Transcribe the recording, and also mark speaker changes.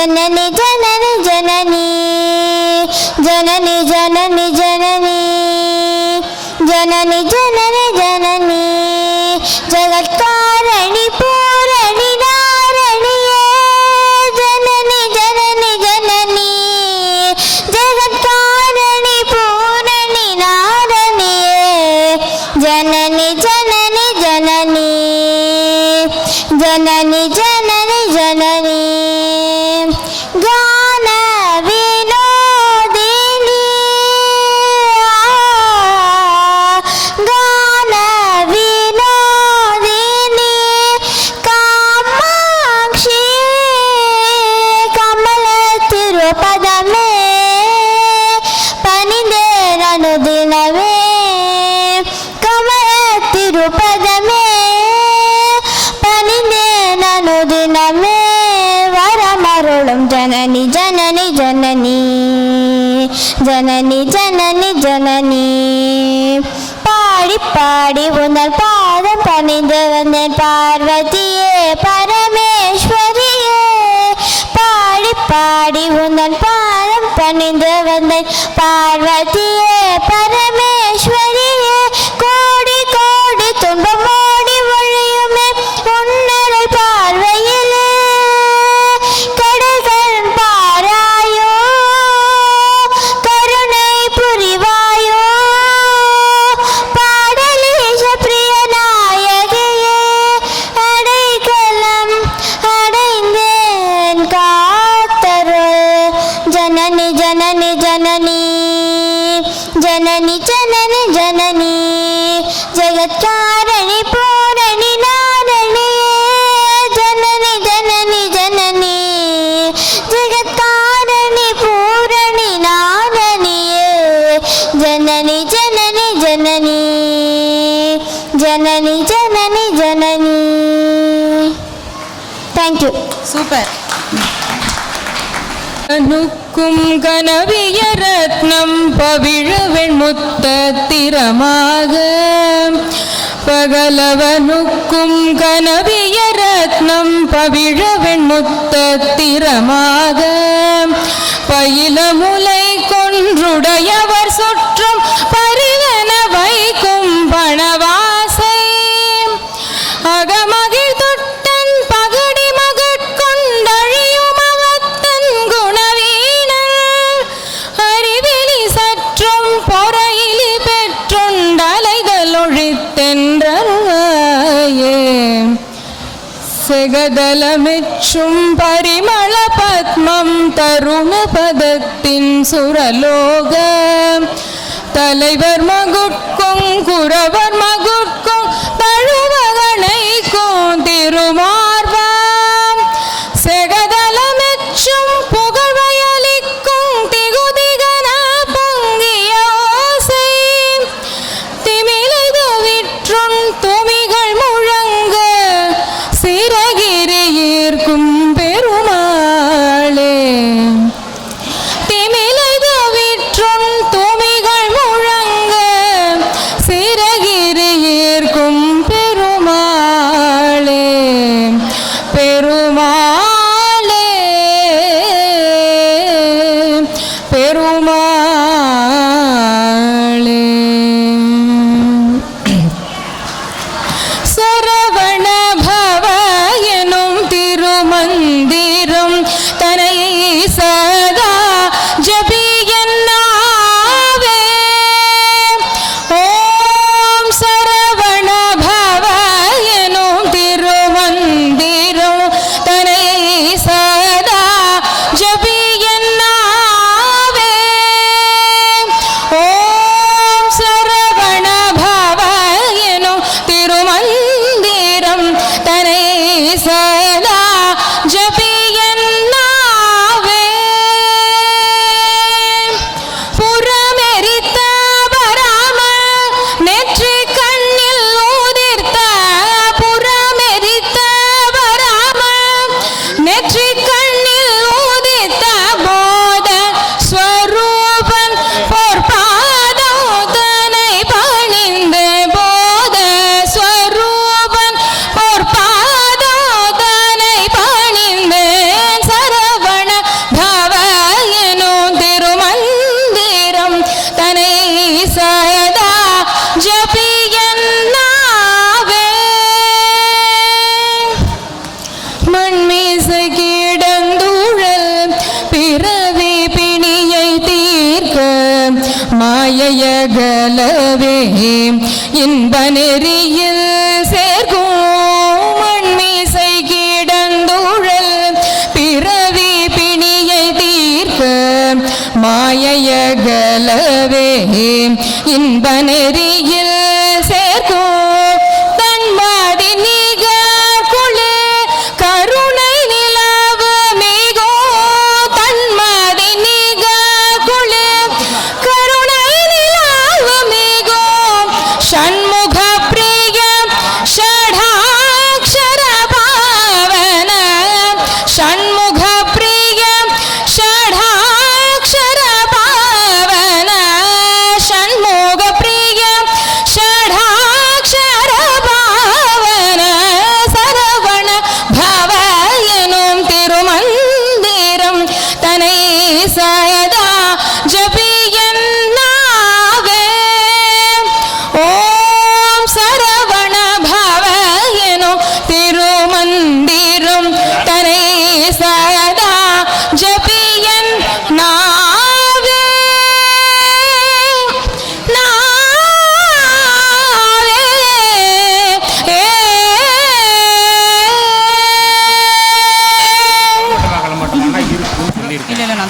Speaker 1: जननी जननी जननी जननी जननी जननी जननी जननी जननी जगत्कारिणी पूरणी नारणिये जननी जननी जननी जगत्कारिणी पूरणी नारणिये जननी जननी जननी जननी जननी जननी गान विनोदिनी गान विनोदिनी कामाक्षी कमल तिरुपदमे पनिंदे अनुदिनवे कमल तिरुपदमे दिनमे वरमरुळुम जननी जननी जननी जननी जननी जननी पाड़ी पाड़ी उन्नल पादम पनिंदु वंदेन पार्वतिये परमेश्वरिये पाड़ी पाड़ी उन्नल पादम पनिंदु वंदेन पार्वतिये परमेश्वरिये कोडी कोडी तुंबम मोडी वழியுமே உன்னரை பார்வையிலே கடல்கள் பாராயோ கருணை புரிவாயோ பாடலீச பிரிய நாயகியே அடைக்கலம் அடைந்தேன் காத்தருள் ஜனனி ஜனனி ஜனனி जननी जननी जननी जगत्कारिणी पूरणी नारणिये जननी जननी जननी जगत्कारिणी पूरणी नारणिये जननी जननी जननी जननी जननी जननी थैंक यू
Speaker 2: सूपर நுக்கும் கனவிய ரத்னம் பவிழவெண் முத்தத்திரமாக பகலவனுக்கும் கனவிய ரத்னம் பவிழவெண் முத்தத்திரமாக பயில முலை கொன்றுடையவர் சுற்றும் பரிவன வைக்கும் பணவாசை அகமகிழ் தொட்டன் பகடி மகட்கொண்டழியும் அவத்தன் குணவீணன் அறிவிலி சற்றும் பொறையிலி பெற்றுண்டலைகள் ஒழித்தென்றே செகதலமெச்சும் பரிமள பத்மம் தருண பதத்தின் சுரலோக தலைவர் மகுட்கும் குரவர் மகுட்கும் தழுவகணைக்கும் திருமார்பம் செகதலமெச்சும் புகழ்வயலிக்கும் திகுதிகன பொங்கிய ஓசை திமிலைது விற்றுண் துமிகள் முழங்க சிறகிரியிற்கும் பெருமாளே திமிலைது விற்றுண் துமிகள் முழங்க சிறகிரி மாயையகலவே இன்ப நெறியில் சேர்க்கும் மண்மீசை கிடந்துழல் பிறவி பிணியை தீர்க்க மாயையகலவே இன்ப நெறியில்